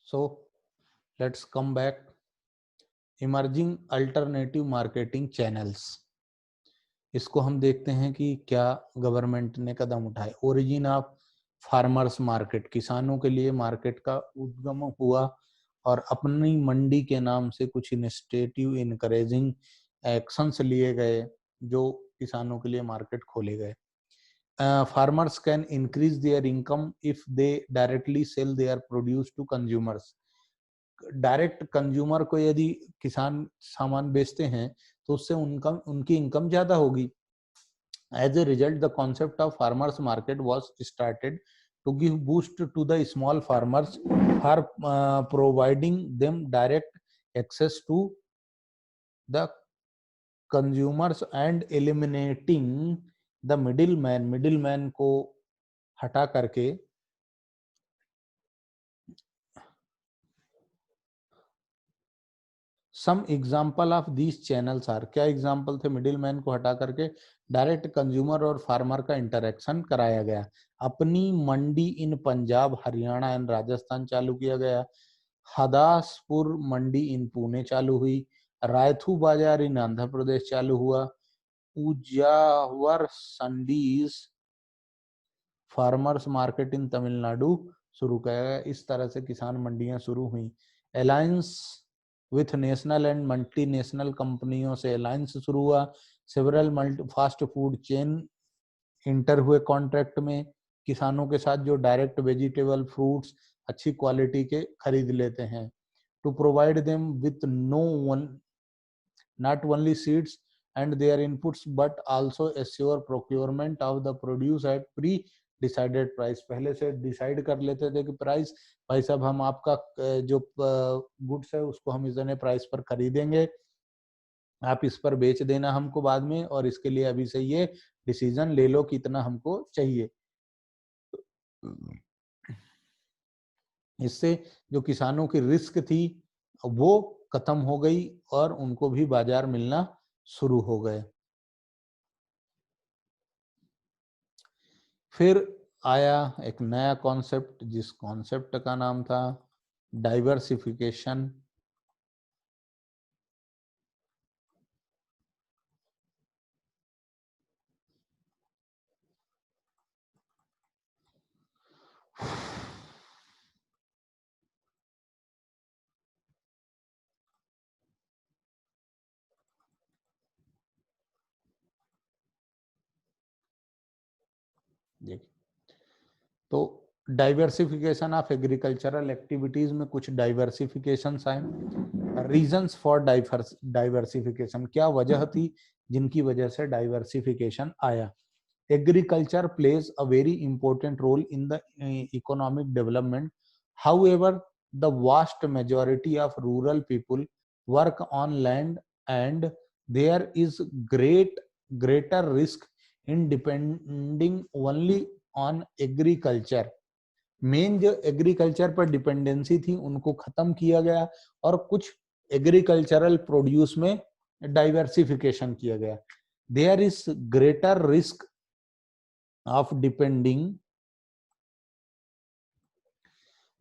So let's come back. Emerging alternative marketing channels, इसको हम देखते हैं कि क्या गवर्नमेंट ने कदम उठाए। ओरिजिन ऑफ फार्मर्स मार्केट, किसानों के लिए मार्केट का उद्गम हुआ और अपनी मंडी के नाम से कुछ इनिशिएटिव इनकरेजिंग एक्शंस लिए गए जो किसानों के लिए मार्केट खोले गए। Farmers can increase their income if they directly sell their produce to consumers. Direct consumer को यदि किसान सामान बेचते हैं तो उससे उनकी इनकम ज्यादा होगी। As a result, the concept of farmers market was started to give boost to the small farmers for providing them direct access to the consumers and eliminating the middleman को हटा करके some example of these channels are, क्या example थे middleman को हटा करके direct consumer और farmer का इंटरेक्शन कराया गया। अपनी मंडी इन पंजाब, हरियाणा एंड राजस्थान चालू किया गया। हदासपुर मंडी इन पुणे चालू हुई। रायथू बाजार इन आंध्र प्रदेश चालू हुआ। उजावर संडीज फार्मर्स मार्केट इन तमिलनाडु शुरू किया गया। इस तरह से किसान मंडियां शुरू हुई। Alliance with national and multinational कंपनियों से अलायंस शुरू हुआ। Several fast food chain enter हुए कॉन्ट्रैक्ट में किसानों के साथ जो डायरेक्ट वेजिटेबल फ्रूट्स अच्छी क्वालिटी के खरीद लेते हैं। To provide them with no one not only seeds and their inputs but also assure procurement of the produce at pre decided price. पहले से डिसाइड कर लेते थे कि प्राइस, भाई साहब हम आपका जो गुड्स है उसको हम इतने प्राइस पर खरीदेंगे, आप इस पर बेच देना हमको बाद में, और इसके लिए अभी से ये डिसीजन ले लो कि इतना हमको चाहिए। इससे जो किसानों की रिस्क थी वो खत्म हो गई और उनको भी बाजार मिलना शुरू हो गए। फिर आया एक नया कॉन्सेप्ट, जिस कॉन्सेप्ट का नाम था डाइवर्सिफिकेशन। देखिए, तो डाइवर्सिफिकेशन ऑफ एग्रीकल्चरल एक्टिविटीज में कुछ डाइवर्सिफिकेशन आए। रीजंस फॉर डाइवर्सिफिकेशन, क्या वजह थी जिनकी वजह से डाइवर्सिफिकेशन आया। Agriculture plays a very important role in the economic development, however the vast majority of rural people work on land and there is greater risk in depending only on agriculture. Main जो agriculture पर dependency थी उनको खत्म किया गया और कुछ agricultural produce में डाइवर्सिफिकेशन किया गया। There is greater risk of depending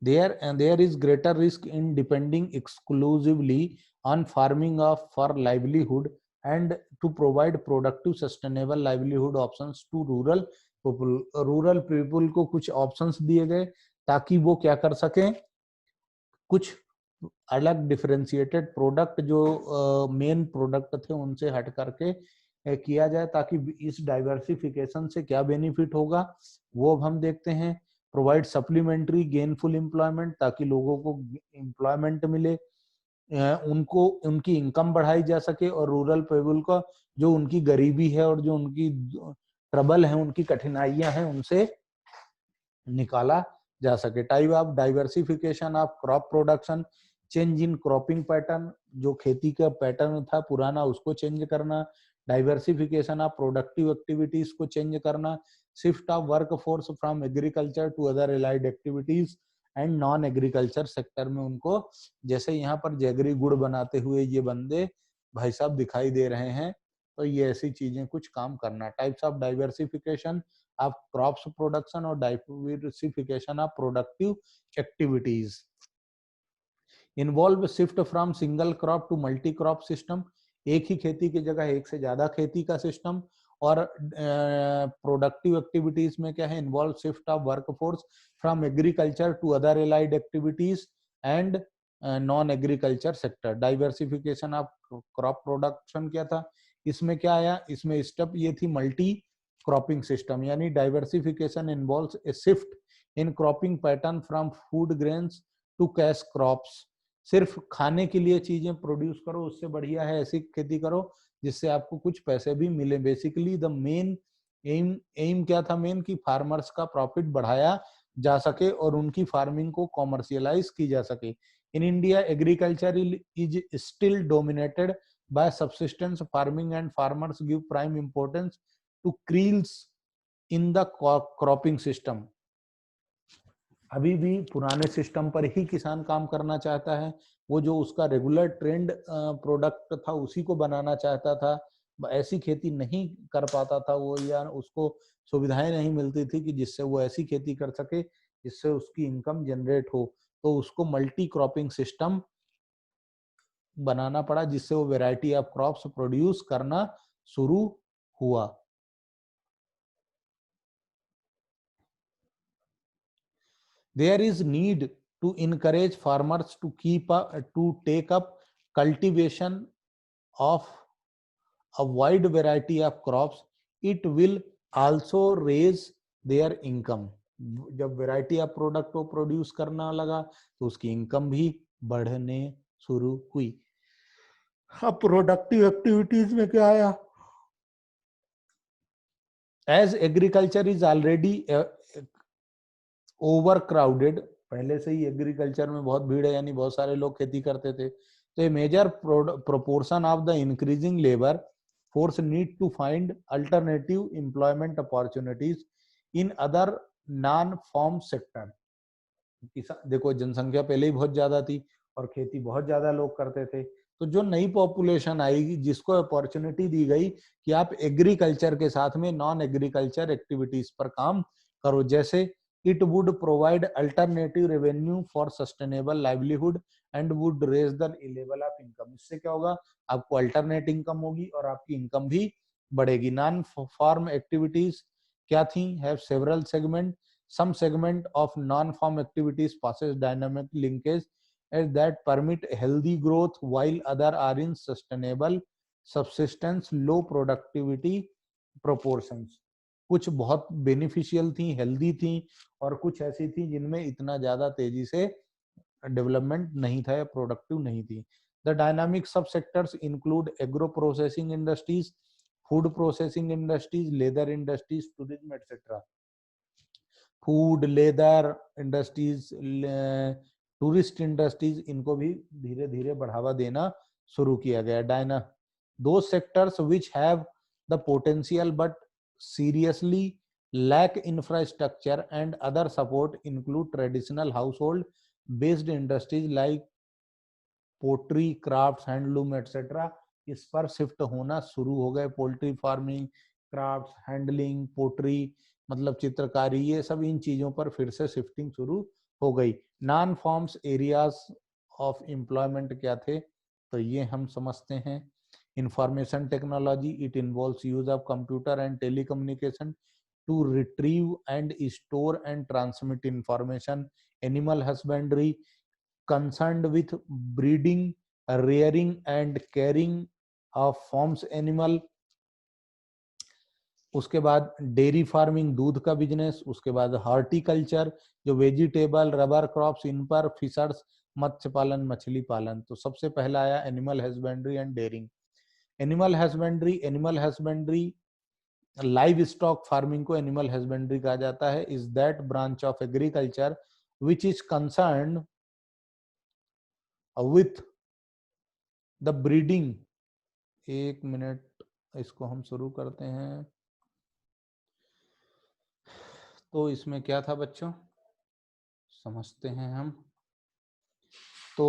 there is greater risk in depending exclusively on farming of for livelihood and to provide productive sustainable livelihood options to rural people को कुछ options दिए गए ताकि वो क्या कर सकें, कुछ अलग डिफरेंशिएटेड प्रोडक्ट जो मेन प्रोडक्ट थे उनसे हट करके किया जाए, ताकि इस डाइवर्सिफिकेशन से क्या बेनिफिट होगा वो अब हम देखते हैं। प्रोवाइड सप्लीमेंट्री गेनफुल एम्प्लॉयमेंट, ताकि लोगों को एम्प्लॉयमेंट मिले, उनको उनकी इनकम बढ़ाई जा सके और रूरल पीपल का जो उनकी गरीबी है और जो उनकी ट्रबल है, उनकी कठिनाइयां हैं, उनसे निकाला जा सके। Type of diversification of crop production, change in cropping pattern, जो खेती का पैटर्न था पुराना उसको चेंज करना। डाइवर्सिफिकेशन ऑफ प्रोडक्टिव एक्टिविटीज को चेंज करना। Shift of work force from agriculture to other allied activities and non agriculture sector में उनको, जैसे यहाँ पर जैगरी गुड़ बनाते हुए ये बंदे भाई साहब दिखाई दे रहे हैं, तो ये ऐसी चीजें कुछ काम करना। Types of diversification of crops production और diversification of productive activities. Involve shift from single crop to multi crop system, एक ही खेती की जगह एक से ज्यादा खेती का सिस्टम। और प्रोडक्टिव एक्टिविटीज में क्या है, involve shift of workforce from agriculture to other allied activities and non agriculture sector. Diversification of crop production क्या था, इसमें क्या आया, इसमें स्टेप ये थी मल्टी क्रॉपिंग सिस्टम, यानी diversification involves a shift in cropping pattern from food grains to cash crops. सिर्फ खाने के लिए चीजें प्रोड्यूस करो, उससे बढ़िया है ऐसी खेती करो जिससे आपको कुछ पैसे भी मिले। बेसिकली द मेन एम क्या था, मेन की फार्मर्स का प्रॉफिट बढ़ाया जा सके और उनकी फार्मिंग को कॉमर्शियलाइज की जा सके। In India agriculture is still dominated by subsistence farming and farmers give prime importance to creels in the cropping system। अभी भी पुराने सिस्टम पर ही किसान काम करना चाहता है, वो जो उसका रेगुलर ट्रेंड प्रोडक्ट था उसी को बनाना चाहता था, ऐसी खेती नहीं कर पाता था वो, या उसको सुविधाएं नहीं मिलती थी कि जिससे वो ऐसी खेती कर सके जिससे उसकी इनकम जनरेट हो, तो उसको मल्टी क्रॉपिंग सिस्टम बनाना पड़ा जिससे वो वैरायटी ऑफ क्रॉप्स प्रोड्यूस करना शुरू हुआ। There is need to encourage farmers to take up cultivation of a wide variety of crops. It will also raise their income। जब वैरायटी ऑफ प्रोडक्ट को produce करना लगा तो उसकी इनकम भी बढ़ने शुरू हुई। अब प्रोडक्टिव एक्टिविटीज में क्या आया, as agriculture is already overcrowded, पहले से ही एग्रीकल्चर में बहुत भीड़ है, यानी बहुत सारे लोग खेती करते थे, तो a major proportion of the increasing labour force need to find alternative employment opportunities in other non farm sector. देखो जनसंख्या पहले ही बहुत ज्यादा थी और खेती बहुत ज्यादा लोग करते थे, तो जो नई पॉपुलेशन आएगी जिसको अपॉर्चुनिटी दी गई कि आप एग्रीकल्चर के साथ में नॉन एग्रीकल्चर एक्टिविटीज पर काम करो, जैसे it would provide alternative revenue for sustainable livelihood and would raise the level of income. इससे क्या होगा, आपको अल्टरनेट इनकम होगी और आपकी इनकम भी बढ़ेगी। नॉन फार्म एक्टिविटीज क्या थी, have several segment. Some segment of non-farm activities possess dynamic linkage as that permit healthy growth, while other are in sustainable subsistence low productivity proportions। कुछ बहुत beneficial थी, हेल्दी थी, और कुछ ऐसी थी जिनमें इतना ज्यादा तेजी से डेवलपमेंट नहीं था या प्रोडक्टिव नहीं थी। द डायनामिक सब sectors include agro processing industries, food processing industries, leather industries, tourism etcetera. Food, leather industries, tourist industries, इनको भी धीरे धीरे बढ़ावा देना शुरू किया गया। दो sectors which have the potential but seriously lack infrastructure and other support include traditional household based industries like pottery, craft, handloom etcetera. इस पर शिफ्ट होना शुरू हो गए, poultry farming, craft, handling, pottery मतलब चित्रकारी, ये सब इन चीजों पर फिर से शिफ्टिंग शुरू हो गई। Non forms areas of employment क्या थे, तो ये हम समझते हैं। Information technology, it involves use of computer and telecommunication to retrieve and store and transmit information. Animal husbandry concerned with breeding, rearing and caring of farms animal। उसके बाद dairy farming, दूध का बिजनेस। उसके बाद हॉर्टिकल्चर, जो vegetable, rubber crops, इन पर fishers, मत्स्य पालन, मछली पालन। तो सबसे पहला आया animal husbandry and dairying. Animal husbandry livestock farming को एनिमल हस्बेंड्री कहा जाता है। Is that branch of agriculture which is concern with the breeding. एक मिनट, इसको हम शुरू करते हैं। तो इसमें क्या था बच्चों, समझते हैं हम। तो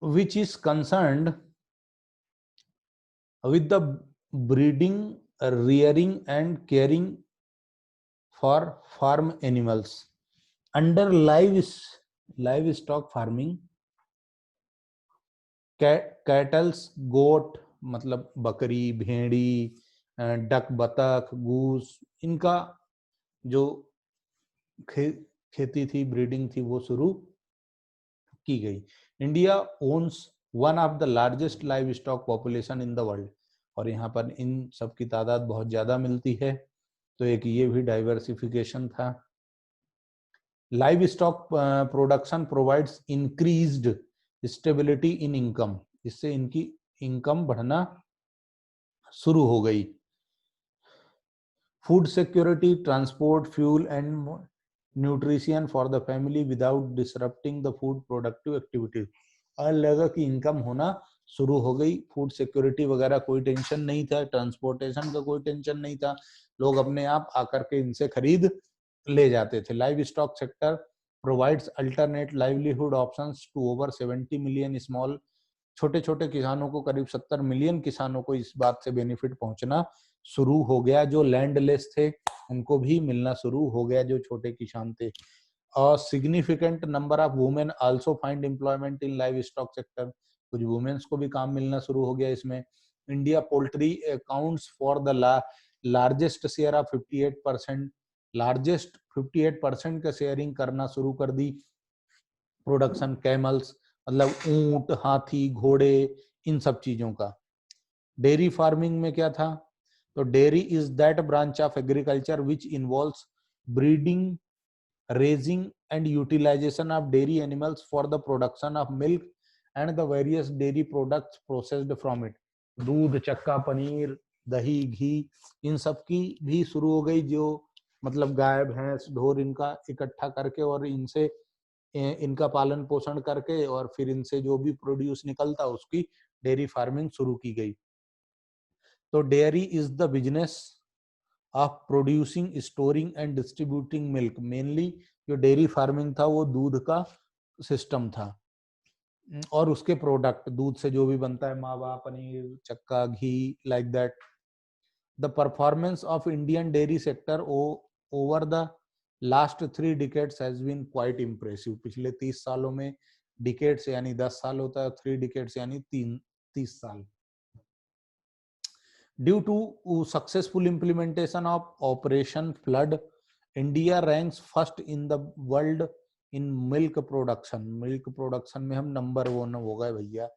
which is concerned with the breeding, rearing and caring for farm animals under livestock farming. Cattles, goat मतलब बकरी, भेड़ी, डक, बतख, गूस, इनका जो खेती थी, ब्रीडिंग थी, वो शुरू की गई। India owns one of the largest livestock population in the world, और यहाँ पर इन सब की तादाद बहुत ज्यादा मिलती है, तो एक ये भी डाइवर्सिफिकेशन था। Live stock production provides increased stability in income, इससे इनकी इनकम बढ़ना शुरू हो गई। Food security, transport, fuel and nutrition for the family without disrupting the food productive activities, अलग की इनकम होना शुरू हो गई। फूड सिक्योरिटी वगैरह कोई टेंशन नहीं था, ट्रांसपोर्टेशन का कोई टेंशन नहीं था, लोग अपने आप आकर के इनसे खरीद ले जाते थे। Livestock sector provides alternate livelihood options to over 70 million small, छोटे छोटे किसानों को, करीब 70 मिलियन किसानों को इस बात से बेनिफिट पहुंचना शुरू हो गया। जो लैंडलेस थे उनको भी मिलना शुरू हो गया, जो छोटे किसान थे। और significant number of women also find employment in live stock sector, कुछ वुमेन्स को भी काम मिलना शुरू हो गया इसमें। India poultry accounts for the largest share of 58%, largest 58% का शेयरिंग करना शुरू कर दी प्रोडक्शन। कैमल्स मतलब ऊंट, हाथी, घोड़े, इन सब चीजों का। डेयरी फार्मिंग में क्या था, तो dairy is that branch of agriculture which involves breeding, raising and utilization of dairy animals for the production of milk and the various dairy products processed from it। दूध, चक्का, पनीर, दही, घी, इन सब की भी शुरू हो गई, जो मतलब गाय, भैंस, ढोर, इनका इकट्ठा करके और इनसे इनका पालन पोषण करके और फिर इनसे जो भी प्रोड्यूस निकलता उसकी डेयरी फार्मिंग शुरू की गई। तो dairy is the business of producing, storing and distributing milk. Mainly जो डेयरी फार्मिंग था वो दूध का सिस्टम था, और उसके प्रोडक्ट, दूध से जो भी बनता है, mawa, paneer, chakka, ghee, like that. The performance of Indian dairy sector over the last 3 decades has been quite impressive. पिछले 30 सालों में, डिकेड्स यानी 10 साल होता है, 3 डिकेड्स यानी 30 साल। Due to successful implementation of Operation Flood, India ranks first in the world in milk production। Milk production में हम नंबर 1 हो गए भैया।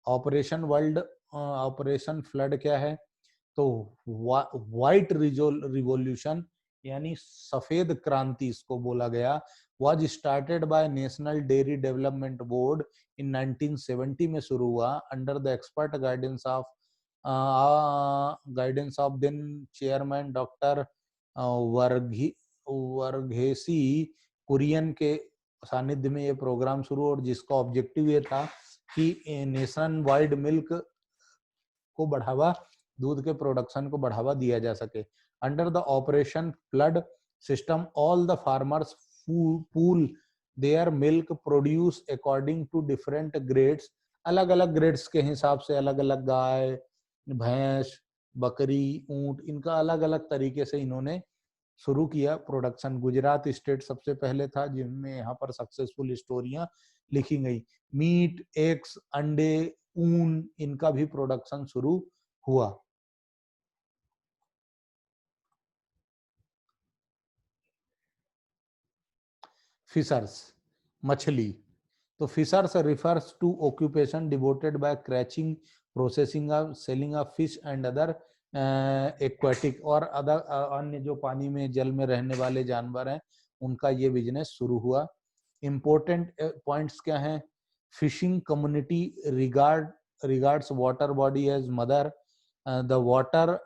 ऑपरेशन फ्लड क्या है, तो व्हाइट रिवॉल्यूशन यानी सफेद क्रांति इसको बोला गया, was started by National Dairy Development Board in 1970 में शुरू हुआ, under the expert guidance of then chairman doctor Verghese Kurien के सानिध्य में ये प्रोग्राम शुरू, और जिसका ऑब्जेक्टिव ये था कि नेशन वाइड मिल्क को बढ़ावा, दूध के प्रोडक्शन को बढ़ावा दिया जा सके। Under the operation flood system all the farmers pool their milk produce according to different grades, अलग अलग ग्रेड्स के हिसाब से, अलग अलग गाय, भैंस, बकरी, ऊंट, इनका अलग अलग तरीके से इन्होंने शुरू किया प्रोडक्शन। गुजरात स्टेट सबसे पहले था जिनमें यहाँ पर सक्सेसफुल स्टोरियां लिखी गई। मीट, एग्स, अंडे, ऊन, इनका भी प्रोडक्शन शुरू हुआ। फिशर्स, मछली, तो fishers refers to occupation devoted by catching, processing of, selling of fish and other aquatic, और अदर अन्य जो पानी में, जल में रहने वाले जानवर हैं, उनका ये बिजनेस शुरू हुआ। इम्पोर्टेंट पॉइंट्स क्या हैं, fishing community regards water body as mother, the water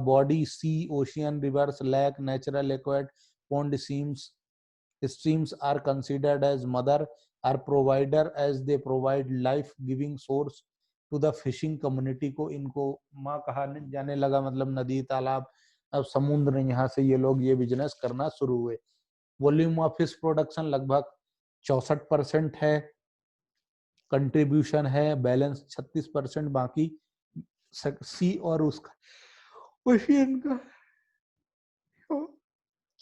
body, sea, ocean, rivers, lake, natural aquatic, pond, streams are considered as mother, are provider as they provide life giving source to the fishing community। को इनको माँ कहा जाने लगा, मतलब नदी, तालाब, अब समुद्र, यहाँ से ये लोग ये बिजनेस करना शुरू हुए। वॉल्यूम ऑफ फिश प्रोडक्शन लगभग 64% है, कंट्रीब्यूशन है बैलेंस 36%, बाकी सी और उसका ओशियन का,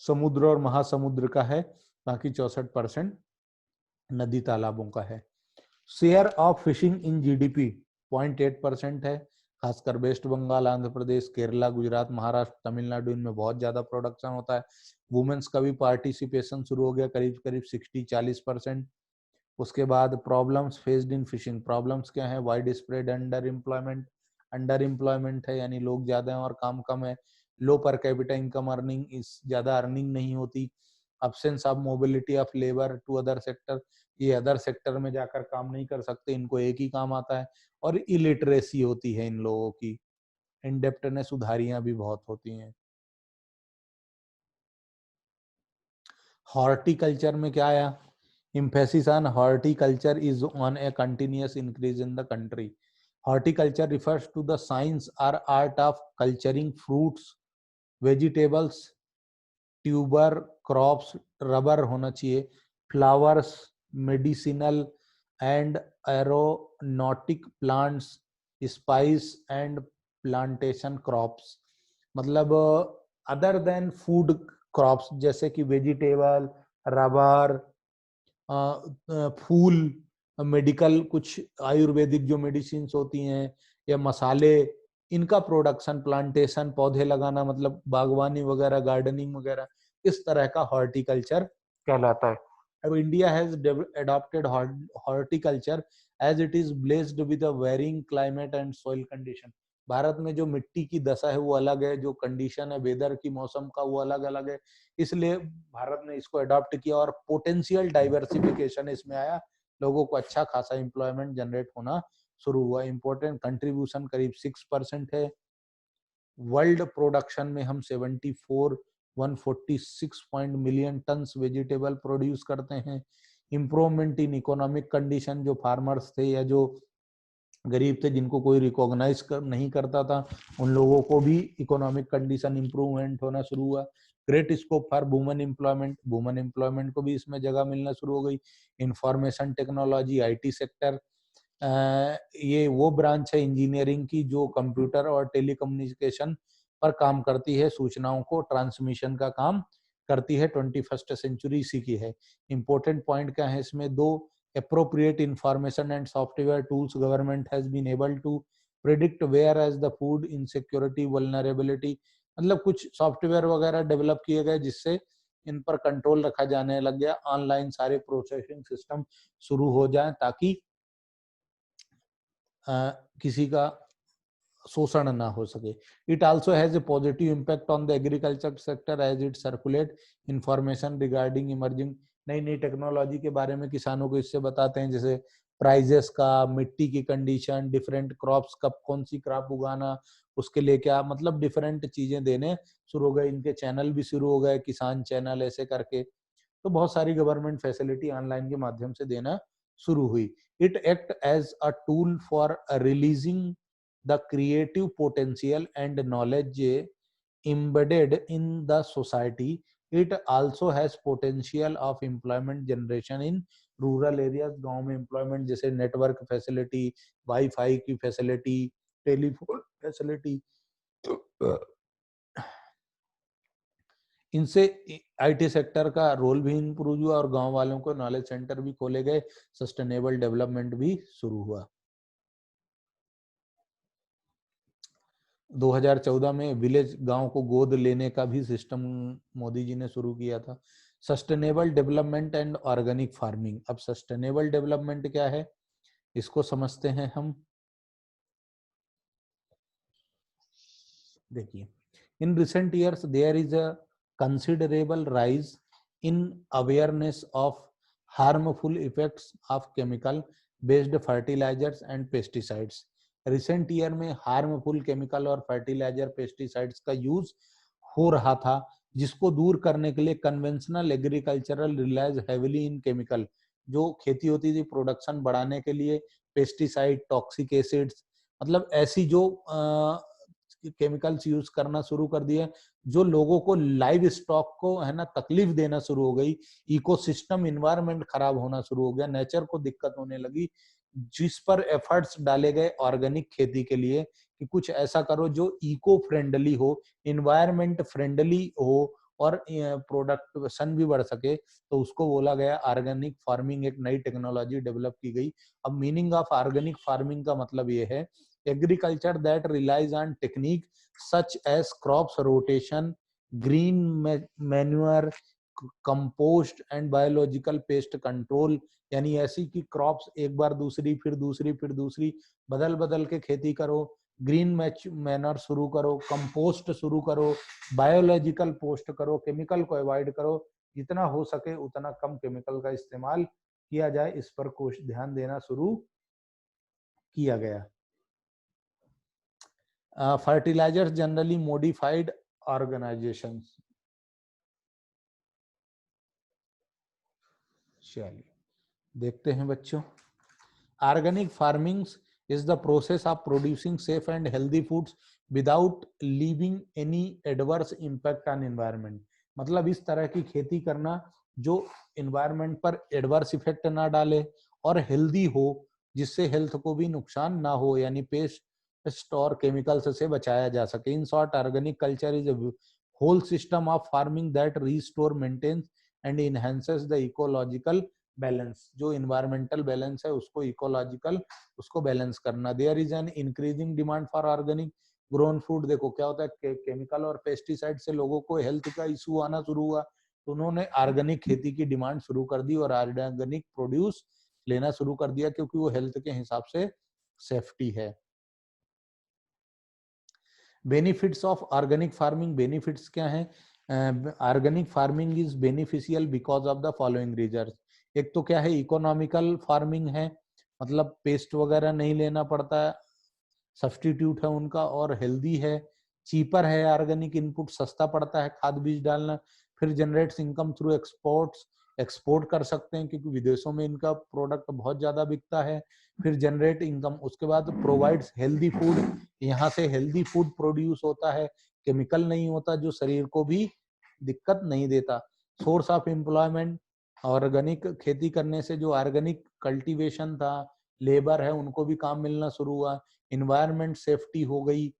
समुद्र और महासमुद्र का है, बाकी 64% नदी तालाबों का है। Share of fishing in GDP 0.8% है, खासकर वेस्ट बंगाल, आंध्र प्रदेश, केरला, गुजरात, महाराष्ट्र, तमिलनाडु, इनमें बहुत ज्यादा प्रोडक्शन होता है। वुमेन्स का भी पार्टिसिपेशन शुरू हो गया, करीब करीब 60-40%। उसके बाद problems faced in fishing, problems क्या है? वाइड स्प्रेड अंडर एम्प्लॉयमेंट है, यानी लोग ज्यादा हैं और काम कम है। लो पर कैपिटा इनकम अर्निंग, इस ज्यादा अर्निंग नहीं होती। Absence of mobility of labour to other sector, ये अदर सेक्टर में जाकर काम नहीं कर सकते, इनको एक ही काम आता है। और इलिटरेसी होती है इन लोगों की, इनडेप्टनेस, उधारियां भी बहुत होती हैं। हॉर्टिकल्चर में क्या आया? emphasis on horticulture is on a continuous increase in the country. Horticulture refers to the science or art of culturing fruits, vegetables, tuber crops, rubber होना चाहिए, flowers, medicinal and aeronautic plants, spice and plantation crops. मतलब other than food crops, जैसे कि vegetable, rubber, फूल, medical, कुछ आयुर्वेदिक जो medicine होती हैं, या मसाले, इनका प्रोडक्शन, प्लांटेशन, पौधे लगाना, मतलब बागवानी वगैरह, गार्डनिंग वगैरह, इस तरह का हॉर्टिकल्चर कहलाता है। अब India has adopted horticulture as it is blessed with a varying climate and soil condition. Bharat में जो मिट्टी की दशा है वो अलग है, जो कंडीशन है वेदर की, मौसम का, वो अलग अलग है। इसलिए भारत ने इसको अडॉप्ट किया और पोटेंशियल डाइवर्सिफिकेशन इसमें आया, लोगों को अच्छा खासा एम्प्लॉयमेंट जनरेट होना शुरू हुआ। इंपॉर्टेंट कंट्रीब्यूशन करीब 6% है। वर्ल्ड प्रोडक्शन में हम 146 point million turns vegetable produce करते हैं। इम्प्रूवमेंट इन इकोनॉमिक कंडीशन, जो फार्मर्स थे या जो गरीब थे, जिनको कोई रिकॉग्नाइज नहीं करता था, उन लोगों को भी इकोनॉमिक कंडीशन इंप्रूवमेंट होना शुरू हुआ। Great scope for women employment को भी इसमें जगह मिलना शुरू हो गई। इंफॉर्मेशन टेक्नोलॉजी, आईटी सेक्टर, ये वो ब्रांच है इंजीनियरिंग की जो कंप्यूटर और टेलीकम्युनिकेशन पर काम करती है, सूचनाओं को ट्रांसमिशन का काम करती है। 21st सेंचुरी इसी की है। इंपॉर्टेंट पॉइंट क्या है इसमें? दो, appropriate information and software tools, government has been able to predict whereas the food insecurity vulnerability, मतलब कुछ सॉफ्टवेयर वगैरह डेवलप किए गए जिससे इन पर कंट्रोल रखा जाने लग गया। ऑनलाइन सारे प्रोसेसिंग सिस्टम शुरू हो जाए ताकि किसी का शोषण ना हो सके। It also has a positive impact on the agriculture sector as it circulate information regarding emerging, नई नई टेक्नोलॉजी के बारे में किसानों को इससे बताते हैं, जैसे प्राइजेस का, मिट्टी की कंडीशन, डिफरेंट क्रॉप्स, कब कौन सी क्रॉप उगाना, उसके लिए क्या, मतलब डिफरेंट चीजें देने शुरू हो गए। इनके चैनल भी शुरू हो गए, किसान चैनल ऐसे करके। तो बहुत सारी गवर्नमेंट फैसिलिटी ऑनलाइन के माध्यम से देना शुरू हुई। It act as a tool for releasing the creative potential and knowledge embedded in the society. It also has potential of employment generation in rural areas. गांव में employment, जैसे नेटवर्क फैसिलिटी, वाईफाई की फैसिलिटी, टेलीफोन फैसिलिटी, इनसे IT sector का role भी improve हुआ और गांव वालों को नॉलेज सेंटर भी खोले गए, सस्टेनेबल डेवलपमेंट भी शुरू हुआ। 2014 में विलेज, गांव को गोद लेने का भी सिस्टम मोदी जी ने शुरू किया था। Sustainable development and organic farming. अब सस्टेनेबल डेवलपमेंट क्या है इसको समझते हैं हम। देखिए, in recent years there is a considerable rise in awareness of harmful effects of chemical based fertilisers and pesticides. Recent year में हार्मफुल केमिकल और फर्टिलाइजर, पेस्टिसाइड्स का यूज हो रहा था, जिसको दूर करने के लिए conventional agricultural relies heavily in chemical, जो खेती होती थी प्रोडक्शन बढ़ाने के लिए, पेस्टिसाइड, टॉक्सिक एसिड्स, मतलब ऐसी जो केमिकल्स यूज करना शुरू कर दिए जो लोगों को, लाइव स्टॉक को है ना, तकलीफ देना शुरू हो गई। इकोसिस्टम, इन्वायरमेंट खराब होना शुरू हो गया, नेचर को दिक्कत होने लगी, जिस पर एफर्ट्स डाले गए ऑर्गेनिक खेती के लिए कि कुछ ऐसा करो जो इको फ्रेंडली हो, इन्वायरमेंट फ्रेंडली हो और प्रोडक्शन भी बढ़ सके, तो उसको बोला गया ऑर्गेनिक फार्मिंग। एक नई टेक्नोलॉजी डेवलप की गई। अब मीनिंग ऑफ ऑर्गेनिक फार्मिंग का मतलब ये है, agriculture that relies on technique such as crops rotation, green manure, compost and biological pest control. यानी ऐसी कि क्रॉप्स एक बार दूसरी, फिर दूसरी, फिर दूसरी, बदल बदल के खेती करो, ग्रीन मैनर शुरू करो, कंपोस्ट शुरू करो, बायोलॉजिकल पोस्ट करो, केमिकल को अवॉइड करो, जितना हो सके उतना कम केमिकल का इस्तेमाल किया जाए, इस पर कुछ ध्यान देना शुरू किया गया। Fertilisers generally modified organisations. चलिए देखते हैं बच्चों। Organic farming is the process of producing safe and healthy foods without leaving any adverse impact on environment। मतलब इस तरह की खेती करना जो environment पर adverse effect ना डाले और healthy हो, जिससे health को भी नुकसान ना हो, यानी पेस्ट और केमिकल्स से बचाया जा सके। In short, organic culture is a whole system of farming that restore, maintains and enhances the ecological balance. जो इन्वायरमेंटल बैलेंस है उसको इकोलॉजिकल, उसको बैलेंस करना। There is an increasing demand for organic grown food. देखो क्या होता है, chemical और पेस्टिसाइड से लोगों को हेल्थ का इशू आना शुरू हुआ, तो उन्होंने ऑर्गेनिक खेती की डिमांड शुरू कर दी और ऑर्गेनिक प्रोड्यूस लेना शुरू कर दिया, क्योंकि वो हेल्थ के हिसाब से सेफ्टी है। Benefits of organic farming. Benefits क्या है? Organic farming is beneficial because of the following reason. एक तो क्या है, इकोनॉमिकल फार्मिंग है, मतलब पेस्ट वगैरह नहीं लेना पड़ता है, सब्स्टिट्यूट है उनका, और हेल्दी है, चीपर है, ऑर्गेनिक इनपुट सस्ता पड़ता है खाद बीज डालना। फिर generates income through exports, export कर सकते हैं क्योंकि विदेशों में इनका प्रोडक्ट बहुत ज्यादा बिकता है। फिर जनरेट इनकम, उसके बाद प्रोवाइड्स हेल्दी फूड, यहाँ से हेल्दी फूड प्रोड्यूस होता है, केमिकल नहीं होता, जो शरीर को भी दिक्कत नहीं देता। सोर्स ऑफ एम्प्लॉयमेंट, ऑर्गेनिक खेती करने से जो ऑर्गेनिक कल्टीवेशन था, लेबर है, उनको भी काम मिलना शुरू हुआ, इन्वायरमेंट सेफ्टी हो गई,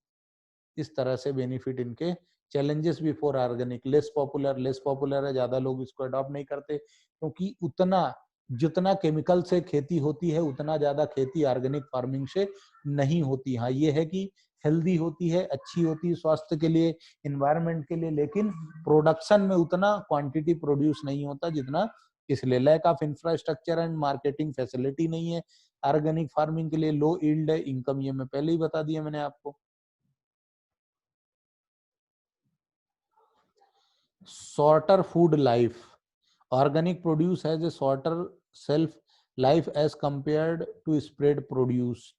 इस तरह से बेनिफिट इनके। Challenges before organic, less popular, less popular है, ज्यादा लोग इसको अडॉप्ट नहीं करते, क्योंकि उतना जितना केमिकल से खेती होती है उतना ज्यादा खेती ऑर्गेनिक फार्मिंग से नहीं होती। हाँ ये है कि हेल्दी होती है, अच्छी होती है स्वास्थ्य के लिए, इन्वायरमेंट के लिए, लेकिन प्रोडक्शन में उतना क्वांटिटी प्रोड्यूस नहीं होता जितना, इसलिए lack of infrastructure and marketing facility नहीं है ऑर्गेनिक फार्मिंग के लिए। लो यील्ड है, इनकम ये मैं पहले ही बता दिया मैंने आपको। Shorter food life, organic produce has a shorter shelf life as compared to spread produce.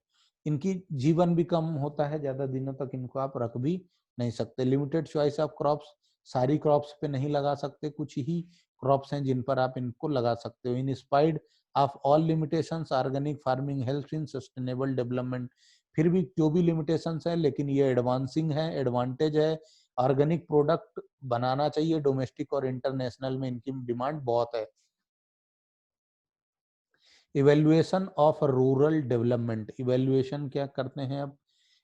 इनकी जीवन भी कम होता है, ज्यादा दिनों तक इनको आप रख भी नहीं सकते। लिमिटेड चॉइस ऑफ क्रॉप्स, सारी क्रॉप्स पे नहीं लगा सकते, कुछ ही क्रॉप्स हैं जिन पर आप इनको लगा सकते हो। In spite of all limitations, organic farming helps in sustainable development. फिर भी जो भी लिमिटेशंस है, लेकिन ये एडवांसिंग है, एडवांटेज है। ऑर्गेनिक प्रोडक्ट बनाना चाहिए, डोमेस्टिक और इंटरनेशनल में इनकी डिमांड बहुत है। Evaluation of rural development, evaluation क्या करते हैं अब?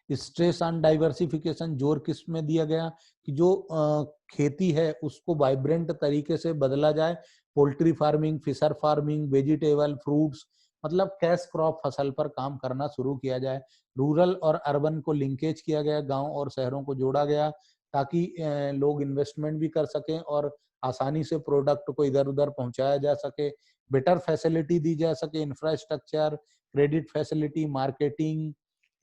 स्ट्रेस ऑन डाइवर्सिफिकेशन, जोर किस में दिया गया कि जो खेती है उसको वाइब्रेंट तरीके से बदला जाए। Poultry farming, fisher farming, vegetable, fruits, मतलब कैश क्रॉप फसल पर काम करना शुरू किया जाए। रूरल और अर्बन को लिंकेज किया गया, गांव और शहरों को जोड़ा गया, ताकि लोग इन्वेस्टमेंट भी कर सकें और आसानी से प्रोडक्ट को इधर उधर पहुंचाया जा सके। बेटर फैसिलिटी दी जा सके, इंफ्रास्ट्रक्चर, क्रेडिट फैसिलिटी, मार्केटिंग,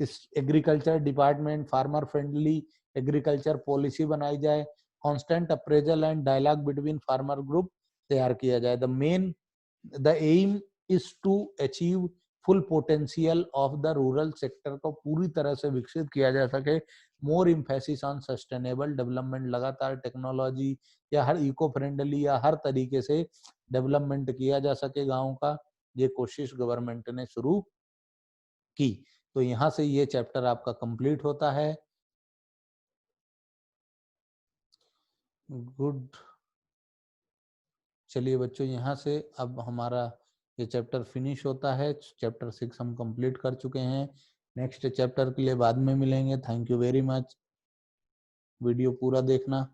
इस agriculture department, farmer friendly agriculture policy बनाई जाए। Constant appraisal and dialogue between farmer group तैयार किया जाए। The aim is to achieve full potential of the rural sector को पूरी तरह से विकसित किया जा सके। More emphasis on sustainable development, लगातार टेक्नोलॉजी या हर इको फ्रेंडली या हर तरीके से डेवलपमेंट किया जा सके गाँव का, ये कोशिश गवर्नमेंट ने शुरू की। तो यहाँ से ये चैप्टर आपका कंप्लीट होता है। गुड, चलिए बच्चों यहाँ से अब हमारा ये चैप्टर फिनिश होता है। चैप्टर 6 हम कंप्लीट कर चुके हैं। नेक्स्ट चैप्टर के लिए बाद में मिलेंगे। Thank you very much, video पूरा देखना।